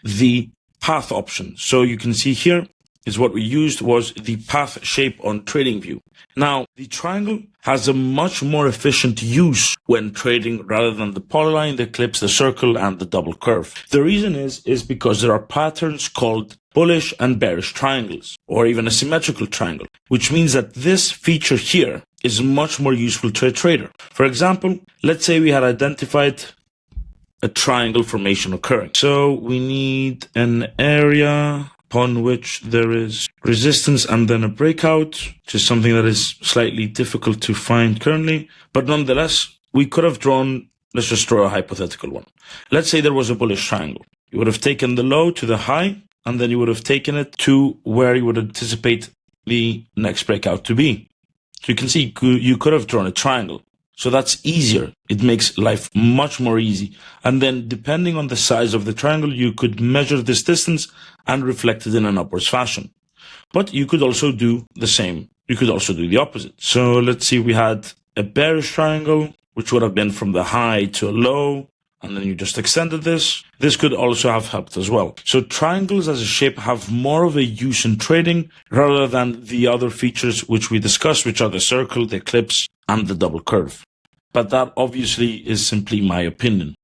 the path option. So you can see here is what we used was the path shape on TradingView. Now, the triangle has a much more efficient use when trading rather than the polyline, the eclipse, the circle, and the double curve. The reason is because there are patterns called bullish and bearish triangles, or even a symmetrical triangle, which means that this feature here is much more useful to a trader. For example, let's say we had identified a triangle formation occurring. So we need an area upon which there is resistance and then a breakout, which is something that is slightly difficult to find currently. But nonetheless, we could have drawn, let's just draw a hypothetical one. Let's say there was a bullish triangle. You would have taken the low to the high, and then you would have taken it to where you would anticipate the next breakout to be. So you can see you could have drawn a triangle. So that's easier. It makes life much more easy. And then depending on the size of the triangle, you could measure this distance and reflect it in an upwards fashion. But you could also do the same. You could also do the opposite. So let's see, we had a bearish triangle, which would have been from the high to a low, and then you just extended this. This could also have helped as well. So triangles as a shape have more of a use in trading rather than the other features which we discussed, which are the circle, the eclipse, and the double curve. But that obviously is simply my opinion.